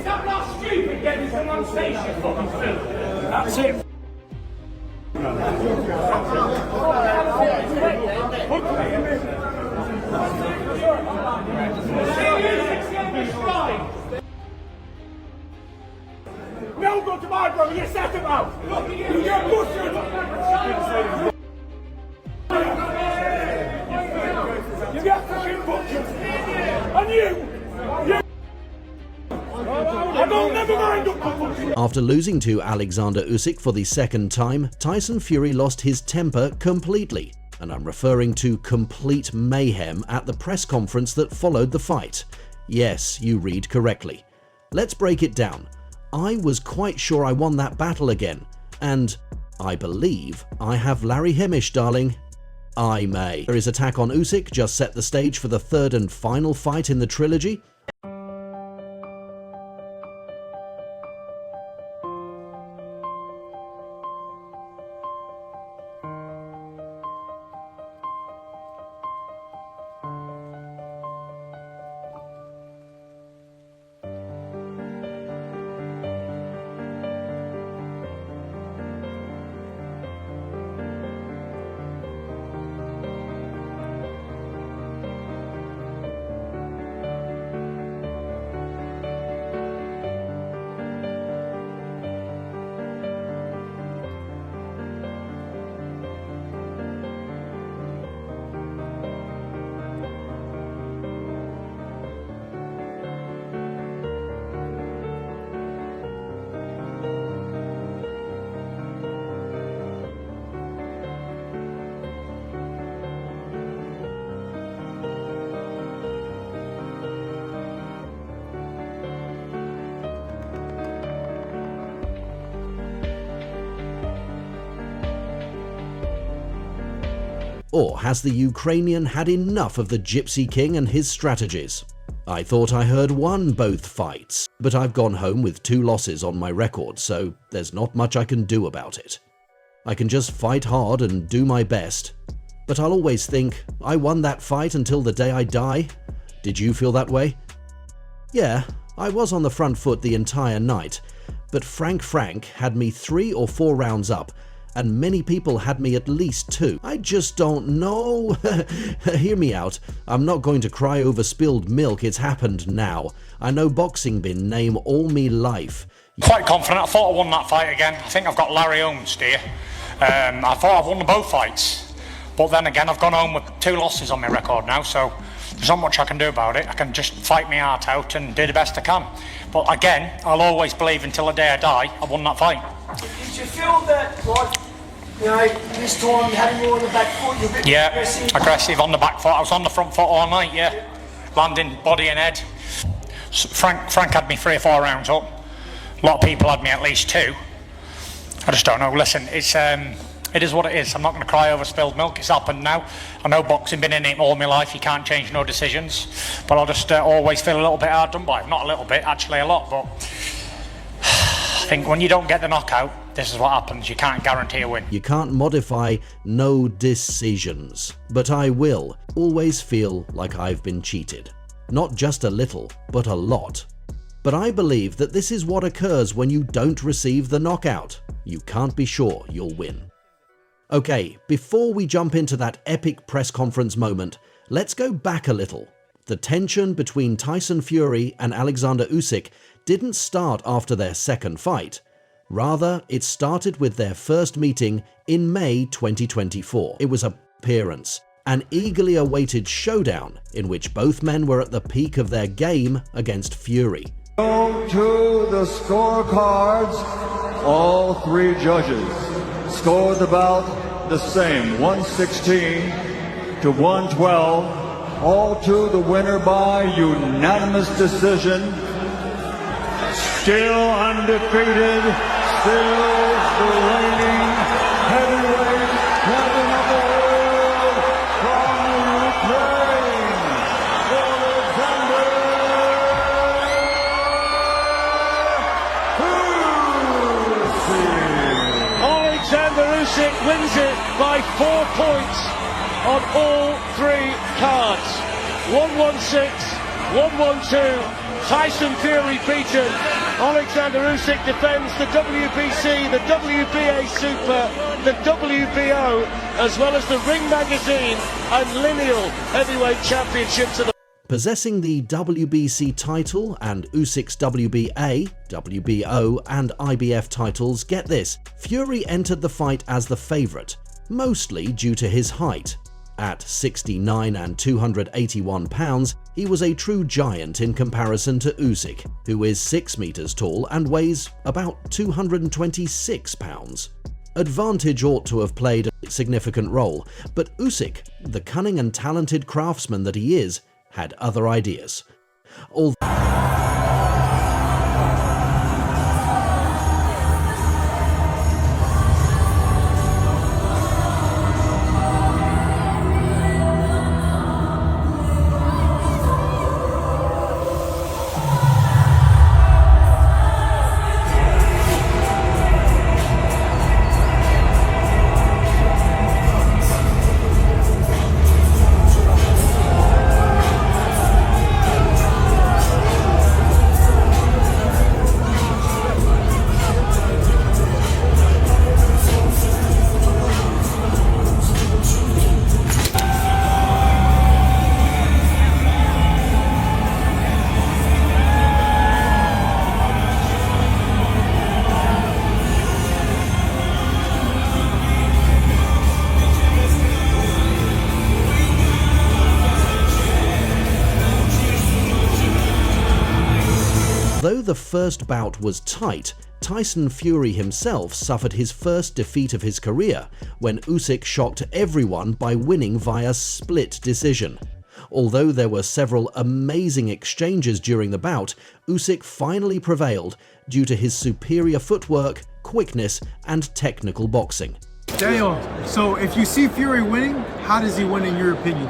that not stupid getting someone station for them too? That's it. No, go to my brother, you set him out! You get busted! You get fucking butchered! And you! I don't never mind up for butchered! After losing to Alexander Usyk for the second time, Tyson Fury lost his temper completely. And I'm referring to complete mayhem at the press conference that followed the fight. Yes, you read correctly. Let's break it down. I was quite sure I won that battle again, and I believe I have Larry Hemish, darling. I may. His attack on Usyk just set the stage for the third and final fight in the trilogy. Or has the Ukrainian had enough of the Gypsy King and his strategies? I thought I heard won both fights, but I've gone home with 2 losses on my record, so there's not much I can do about it. I can just fight hard and do my best, but I'll always think, I won that fight until the day I die. Did you feel that way? Yeah, I was on the front foot the entire night, but Frank had me 3 or 4 rounds up, and many people had me at least 2. I just don't know. Hear me out. I'm not going to cry over spilled milk. It's happened now. I know boxing been name all me life. Quite confident. I thought I won that fight again. I think I've got Larry Holmes here. I thought I've won both fights. But then again, I've gone home with 2 losses on my record now, so there's not much I can do about it. I can just fight my heart out and do the best I can. But again, I'll always believe until the day I die, I won that fight. Did you feel that, like, you know, this time you had him more on the back foot, you're a bit aggressive on the back foot. I was on the front foot all night, landing body and head. Frank had me 3 or 4 rounds up. A lot of people had me at least 2. I just don't know. Listen, it is what it is. I'm not going to cry over spilled milk. It's happened now. I know boxing, been in it all my life. You can't change no decisions. But I'll just always feel a little bit hard done by. Not a little bit, actually a lot. But I think when you don't get the knockout, this is what happens. You can't guarantee a win. You can't modify no decisions. But I will always feel like I've been cheated. Not just a little, but a lot. But I believe that this is what occurs when you don't receive the knockout. You can't be sure you'll win. Okay, before we jump into that epic press conference moment, let's go back a little. The tension between Tyson Fury and Alexander Usyk didn't start after their second fight. Rather, it started with their first meeting in May 2024. It was an appearance, an eagerly awaited showdown in which both men were at the peak of their game against Fury. Go to the scorecards. All 3 judges scored the bout the same, 116 to 112. All to the winner by unanimous decision. Still undefeated, still the reigning heavyweight champion of the world from Ukraine, Alexander Usyk wins it by 4 points on all 3 cards. 116, 112 Tyson Fury beaten. Alexander Usyk defends the WBC, the WBA Super, the WBO, as well as the Ring Magazine and Lineal Heavyweight Championships of the... Possessing the WBC title and Usyk's WBA, WBO and IBF titles, get this, Fury entered the fight as the favourite, mostly due to his height. At 6'9" and 281 pounds, he was a true giant in comparison to Usyk, who is 6 meters tall and weighs about 226 pounds. Advantage ought to have played a significant role, but Usyk, the cunning and talented craftsman that he is, had other ideas. Though the first bout was tight, Tyson Fury himself suffered his first defeat of his career when Usyk shocked everyone by winning via split decision. Although there were several amazing exchanges during the bout, Usyk finally prevailed due to his superior footwork, quickness and technical boxing. Daniel, so if you see Fury winning, how does he win in your opinion?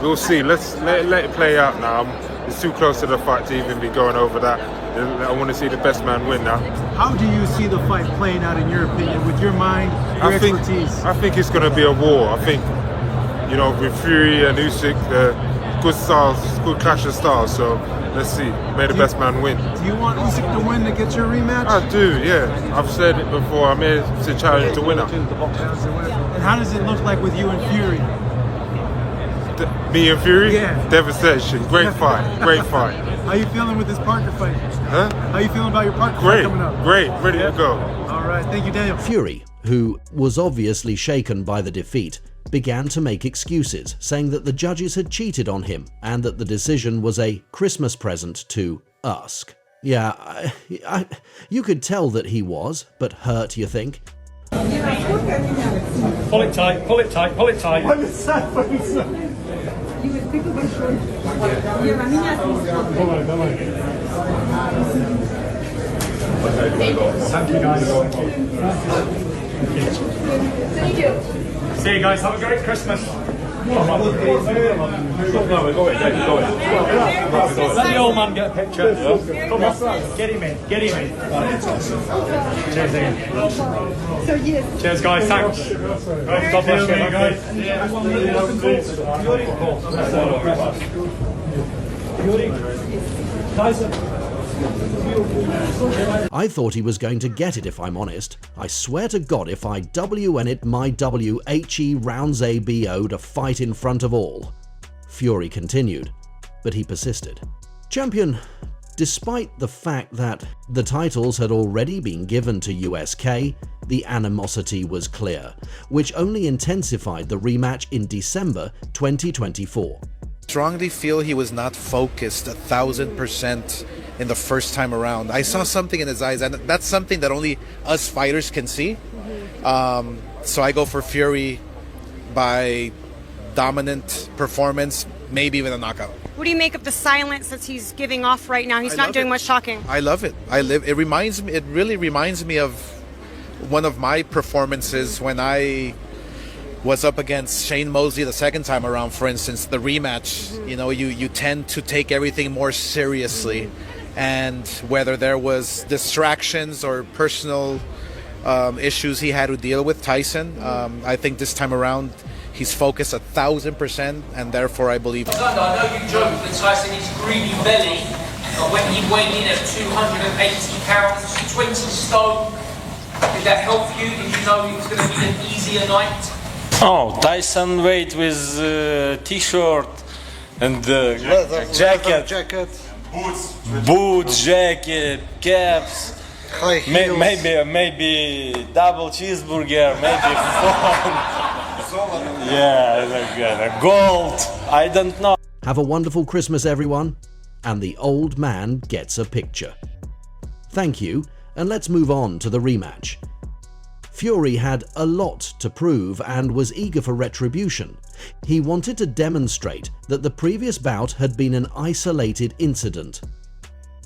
We'll see. Let it play out now. It's too close to the fight to even be going over that. I want to see the best man win now. How do you see the fight playing out in your opinion, with your mind, your expertise? I think it's going to be a war. I think, you know, with Fury and Usyk, good styles, good clash of styles. So let's see. May the best man win. Do you want Usyk to win to get your rematch? I do, yeah. I've said it before. I'm here to challenge the winner. And how does it look like with you and Fury? Me and Fury? Yeah. Devastation. Great fight. Great fight. How you feeling with this partner fight? Huh? How you feeling about your partner fight coming up? Great. Ready to go. All right. Thank you, Daniel. Fury, who was obviously shaken by the defeat, began to make excuses, saying that the judges had cheated on him and that the decision was a Christmas present to Usyk. Yeah, you could tell that he was, but hurt, you think? Pull it tight, pull it tight, pull it tight. Thank you guys. See you guys, have a great Christmas. Let the old man get a picture. Come on, get him in, get him in. Cheers, Ian. Cheers, guys, thanks. God bless you, guys. I thought he was going to get it, if I'm honest. I swear to God, if I WN it my WHE rounds ABO to fight in front of all. Fury continued, but he persisted. Champion, despite the fact that the titles had already been given to USK, the animosity was clear, which only intensified the rematch in December 2024. Strongly feel he was not focused 1000% in the first time around. I saw something in his eyes, and that's something that only us fighters can see. So I go for Fury by dominant performance, maybe even a knockout. What do you make of the silence that he's giving off right now? He's not doing much talking. I love it. It reminds me. It really reminds me of one of my performances when I was up against Shane Mosley the second time around, for instance, the rematch. You know, you tend to take everything more seriously, and whether there was distractions or personal issues he had to deal with Tyson, I think this time around He's focused 1,000%, and therefore I believe. Alexander, I know you joked that Tyson is greedy belly, but when he weighed in at 280 pounds, 20 stone, did that help you? Did you know it was going to be an easier night? Oh, Tyson weighed with t-shirt and jacket, boots, jacket, caps, maybe double cheeseburger, maybe phone. Yeah, gold. I don't know. Have a wonderful Christmas, everyone. And the old man gets a picture. Thank you, and let's move on to the rematch. Fury had a lot to prove and was eager for retribution. He wanted to demonstrate that the previous bout had been an isolated incident.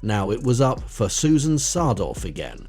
Now it was up for Susan Sardoff again.